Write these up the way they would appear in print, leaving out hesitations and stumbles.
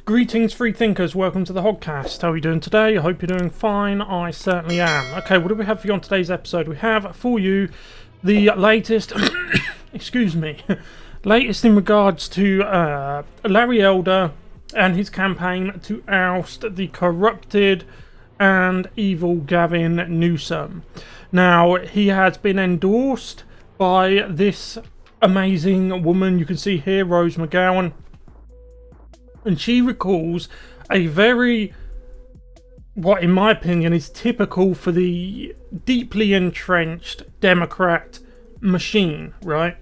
Greetings, free thinkers. Welcome to the Hoggcast. How are you doing today? I hope you're doing fine. I certainly am. Okay, what do we have for you on today's episode? We have for you the latest, excuse me, latest in regards to Larry Elder and his campaign to oust the corrupted and evil Gavin Newsom. Now, he has been endorsed by this amazing woman you can see here, Rose McGowan. And she recalls a very, what in my opinion is typical for the deeply entrenched Democrat machine, right?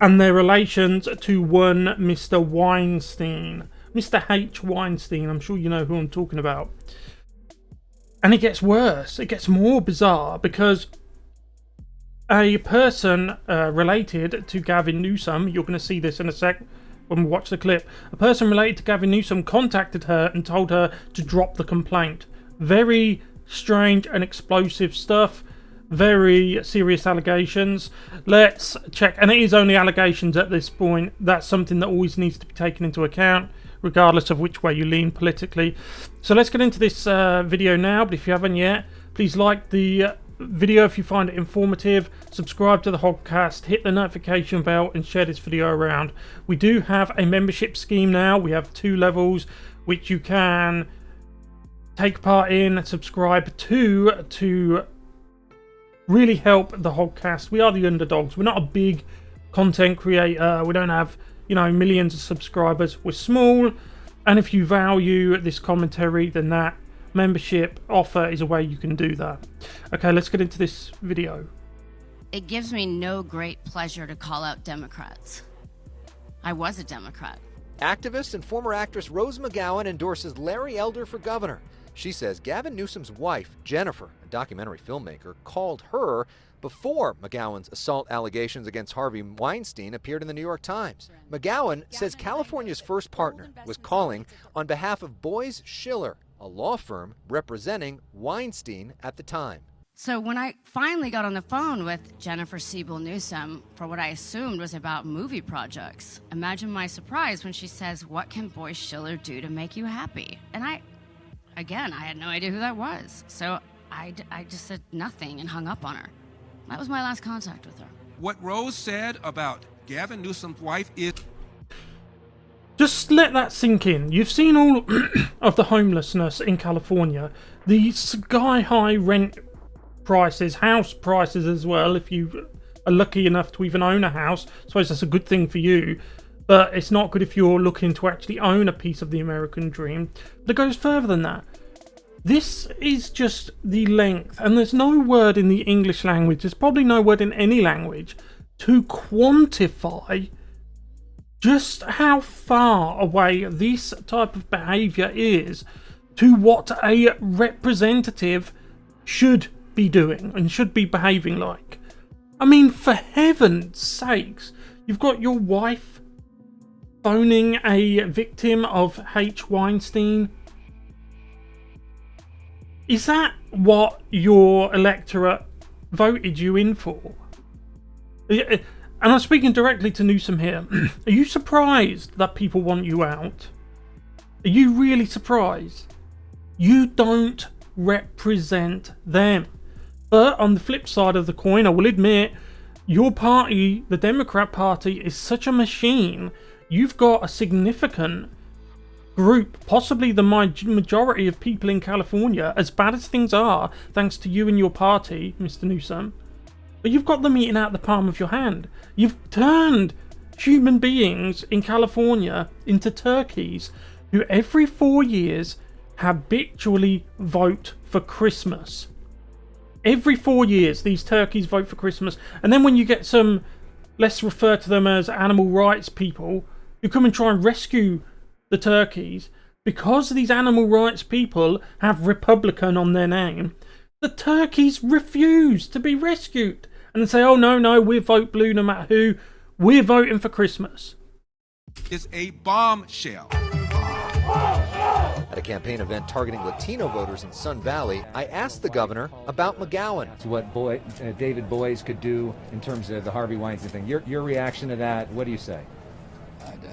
And their relations to one Mr. Weinstein. Mr. H. Weinstein, I'm sure you know who I'm talking about. And it gets worse, it gets more bizarre, because a person related to Gavin Newsom, you're going to see this in a sec when we watch the clip, a person related to Gavin Newsom contacted her and told her to drop the complaint. Very strange and explosive stuff. Very serious allegations. Let's check. And it is only allegations at this point. That's something that always needs to be taken into account, regardless of which way you lean politically. So let's get into this video now. But if you haven't yet, please like the video if you find it informative, subscribe to the Hoggcast, hit the notification bell and share this video around. We do have a membership scheme now. We have 2 levels which you can take part in, subscribe to really help the Hoggcast. We are the underdogs. We're not a big content creator. We don't have, millions of subscribers. We're small, and if you value this commentary, then that membership offer is a way you can do that. Okay, let's get into this video. It gives me no great pleasure to call out Democrats. I was a Democrat. Activist and former actress Rose McGowan endorses Larry Elder for governor. She says Gavin Newsom's wife, Jennifer, a documentary filmmaker, called her before McGowan's assault allegations against Harvey Weinstein appeared in the New York Times. McGowan says California's first partner was calling on behalf of Boies Schiller, a law firm representing Weinstein at the time. So when I finally got on the phone with Jennifer Newsom for what I assumed was about movie projects, imagine my surprise when she says, "What can Boies Schiller do to make you happy?" And I had no idea who that was. So I just said nothing and hung up on her. That was my last contact with her. What Rose said about Gavin Newsom's wife is... Just let that sink in. You've seen all of the homelessness in California. The sky-high rent prices, house prices as well, if you are lucky enough to even own a house. I suppose that's a good thing for you. But it's not good if you're looking to actually own a piece of the American dream. But it goes further than that. This is just the length, and there's no word in the English language, there's probably no word in any language, to quantify just how far away this type of behaviour is to what a representative should be doing and should be behaving like. I mean, for heaven's sakes, you've got your wife phoning a victim of H. Weinstein. Is that what your electorate voted you in for? And I'm speaking directly to Newsom here. Are you surprised that people want you out? Are you really surprised? You don't represent them. But on the flip side of the coin, I will admit, your party, the Democrat Party, is such a machine. You've got a significant group, possibly the majority of people in California, as bad as things are, thanks to you and your party, Mr. Newsom. But you've got them eating out the palm of your hand. You've turned human beings in California into turkeys who every 4 years habitually vote for Christmas. Every 4 years these turkeys vote for Christmas, and then when you get some, let's refer to them as animal rights people, who come and try and rescue the turkeys, because these animal rights people have Republican on their name, the turkeys refuse to be rescued and say, "Oh no, we vote blue no matter who, we're voting for Christmas." is a bombshell. At a campaign event targeting Latino voters in Sun Valley, I asked the governor about McGowan. To what David Boies could do in terms of the Harvey Weinstein thing. Your reaction to that, what do you say?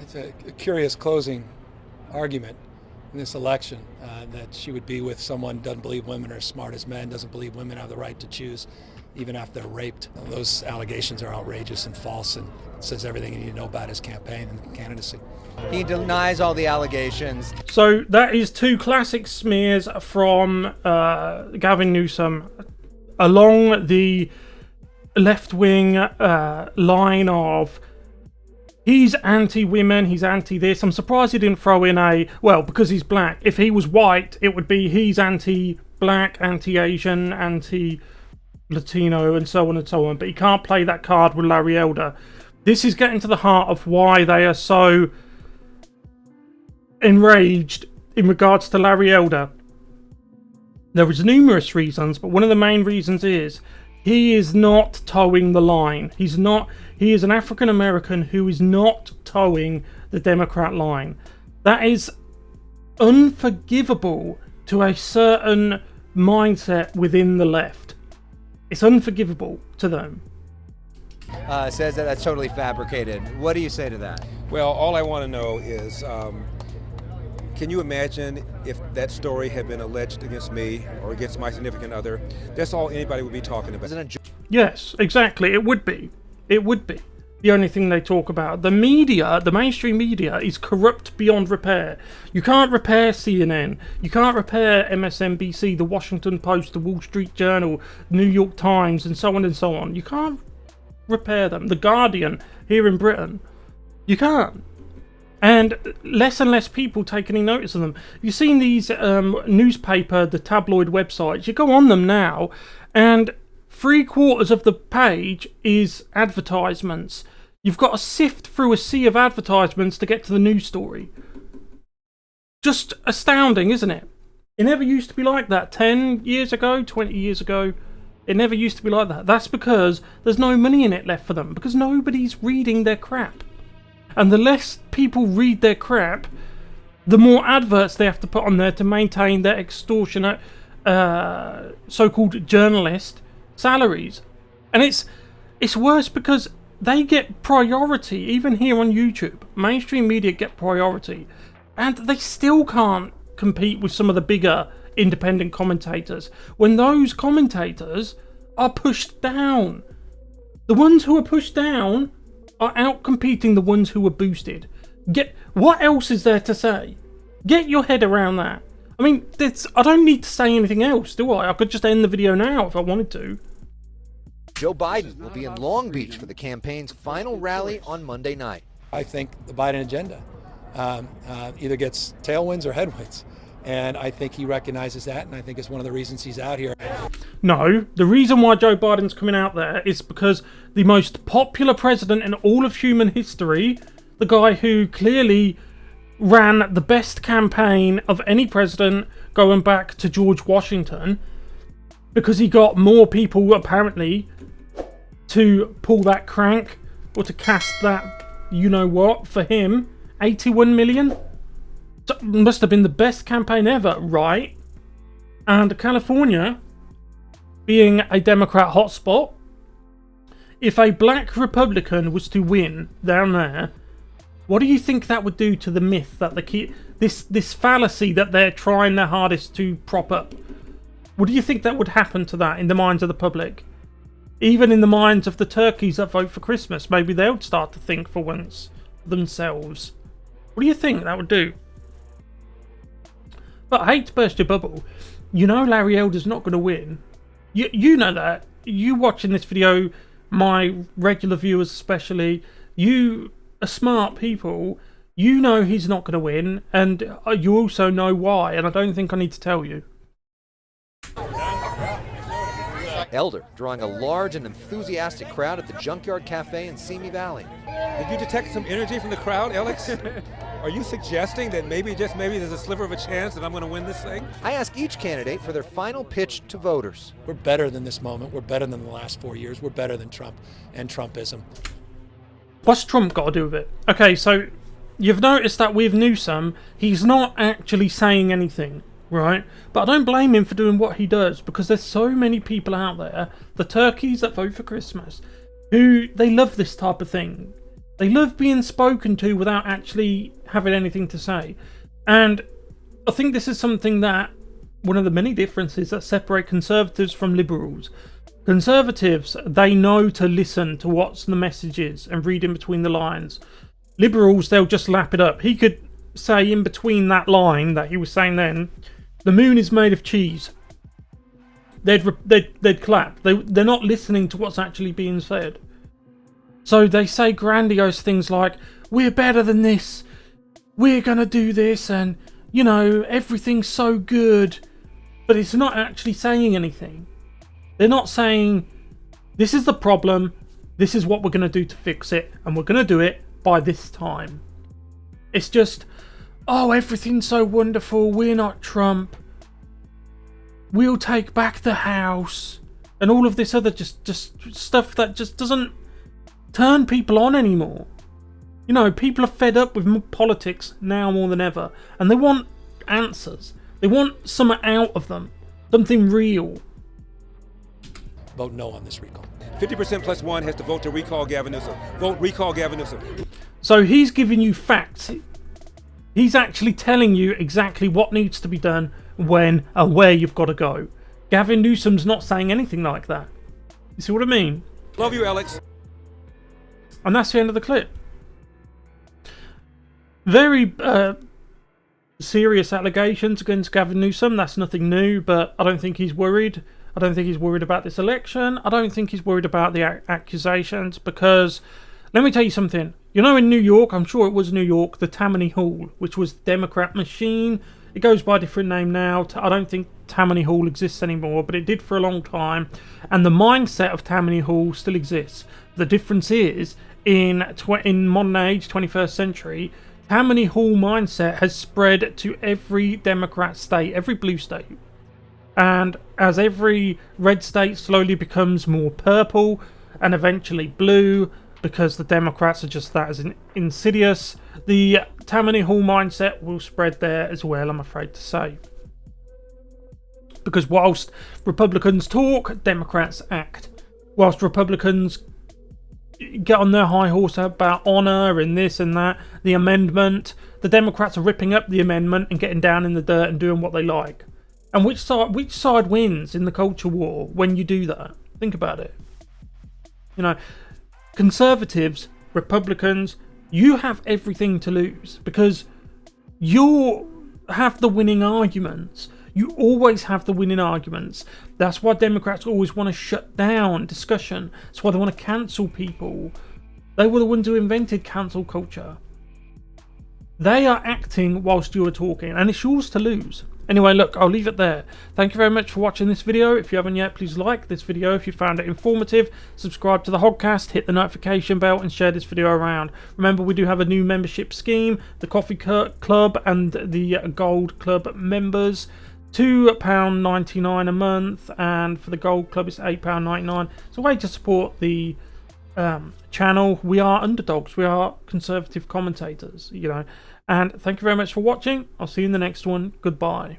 It's a curious closing argument. in this election, that she would be with someone who doesn't believe women are as smart as men, doesn't believe women have the right to choose even after they're raped. Those allegations are outrageous and false, and says everything you need to know about his campaign and candidacy. He denies all the allegations. So that is two classic smears from Gavin Newsom along the left-wing line of he's anti-women, he's anti-this. I'm surprised he didn't throw in because he's black. If he was white, it would be he's anti-black, anti-Asian, anti-Latino, and so on and so on. But he can't play that card with Larry Elder. This is getting to the heart of why they are so enraged in regards to Larry Elder. There is numerous reasons, but one of the main reasons is he is not towing the line. He is an African American who is not towing the Democrat line. That is unforgivable to a certain mindset within the left. It's unforgivable to them. Says that that's totally fabricated. What do you say to that? Well, all I want to know is, can you imagine if that story had been alleged against me or against my significant other? That's all anybody would be talking about. Yes, exactly. It would be. It would be. The only thing they talk about. The media, the mainstream media, is corrupt beyond repair. You can't repair CNN. You can't repair MSNBC, the Washington Post, the Wall Street Journal, New York Times, and so on and so on. You can't repair them. The Guardian here in Britain. You can't. And less people take any notice of them. You've seen these the tabloid websites. You go on them now, and 3/4 of the page is advertisements. You've got to sift through a sea of advertisements to get to the news story. Just astounding, isn't it? It never used to be like that 10 years ago, 20 years ago. It never used to be like that. That's because there's no money in it left for them, because nobody's reading their crap. And the less people read their crap, the more adverts they have to put on there to maintain their extortionate so-called journalist salaries. And it's worse because they get priority, even here on YouTube. Mainstream media get priority. And they still can't compete with some of the bigger independent commentators when those commentators are pushed down. The ones who are pushed down are out-competing the ones who are boosted. What else is there to say? Get your head around that. I mean, I don't need to say anything else, do I? I could just end the video now if I wanted to. Joe Biden will be in Long Beach for the campaign's final rally on Monday night. I think the Biden agenda either gets tailwinds or headwinds. And I think he recognizes that, and I think it's one of the reasons he's out here. No, the reason why Joe Biden's coming out there is because the most popular president in all of human history, the guy who clearly ran the best campaign of any president going back to George Washington, because he got more people apparently to pull that crank or to cast that you-know-what for him. 81 million? Must have been the best campaign ever, right? And California, being a Democrat hotspot, if a black Republican was to win down there, what do you think that would do to the myth that this fallacy that they're trying their hardest to prop up? What do you think that would happen to that in the minds of the public? Even in the minds of the turkeys that vote for Christmas, maybe they would start to think for once themselves. What do you think that would do? But I hate to burst your bubble. You know Larry Elder's not going to win. You know that. You watching this video, my regular viewers especially, you are smart people. You know he's not going to win, and you also know why, and I don't think I need to tell you. Elder drawing a large and enthusiastic crowd at the Junkyard Cafe in Simi Valley. Did you detect some energy from the crowd, Alex? Are you suggesting that maybe, just maybe, there's a sliver of a chance that I'm going to win this thing? I ask each candidate for their final pitch to voters. We're better than this moment. We're better than the last 4 years. We're better than Trump and Trumpism. What's Trump got to do with it? Okay, so you've noticed that with Newsom, he's not actually saying anything, right? But I don't blame him for doing what he does, because there's so many people out there, the turkeys that vote for Christmas, who they love this type of thing. They love being spoken to without actually having anything to say. And I think this is something that, one of the many differences that separate conservatives from liberals. Conservatives, they know to listen to what's the message is and read in between the lines. Liberals, they'll just lap it up. He could say in between that line that he was saying then, the moon is made of cheese. They'd clap. They're not listening to what's actually being said. So they say grandiose things like, we're better than this, we're gonna do this, and you know, everything's so good. But it's not actually saying anything. They're not saying, this is the problem, this is what we're gonna do to fix it, and we're gonna do it by this time. It's just, oh, everything's so wonderful, we're not Trump, we'll take back the house, and all of this other just stuff that just doesn't turn people on anymore. You know, people are fed up with politics now more than ever, and they want answers. They want something out of them, something real. Vote no on this recall. 50% plus one has to vote to recall Gavin Newsom. Vote recall Gavin Newsom. So he's giving you facts. He's actually telling you exactly what needs to be done, when and where you've got to go. Gavin Newsom's not saying anything like that. You see what I mean? Love you, Alex. And that's the end of the clip. Very serious allegations against Gavin Newsom. That's nothing new, but I don't think he's worried. I don't think he's worried about this election. I don't think he's worried about the accusations, because let me tell you something. You know, in New York, I'm sure it was New York, the Tammany Hall, which was the Democrat machine. It goes by a different name now. I don't think Tammany Hall exists anymore, but it did for a long time. And the mindset of Tammany Hall still exists. The difference is, in modern age, 21st century, Tammany Hall mindset has spread to every Democrat state, every blue state. And as every red state slowly becomes more purple and eventually blue, because the Democrats are just that as insidious, the Tammany Hall mindset will spread there as well, I'm afraid to say. Because whilst Republicans talk, Democrats act. Whilst Republicans get on their high horse about honour and this and that, the amendment, the Democrats are ripping up the amendment and getting down in the dirt and doing what they like. And which side wins in the culture war when you do that? Think about it. You know, Conservatives, Republicans, you have everything to lose, because you have the winning arguments. You always have the winning arguments. That's why Democrats always want to shut down discussion. That's why they want to cancel people. They were the ones who invented cancel culture. They are acting whilst you are talking, and it's yours to lose. Anyway, look, I'll leave it there. Thank you very much for watching this video. If you haven't yet, please like this video if you found it informative. Subscribe to the Hoggcast, hit the notification bell, and share this video around. Remember, we do have a new membership scheme, the Coffee Club and the Gold Club members. £2.99 a month, and for the Gold Club it's £8.99. It's a way to support the channel. We are underdogs. We are conservative commentators, you know. And thank you very much for watching. I'll see you in the next one. Goodbye.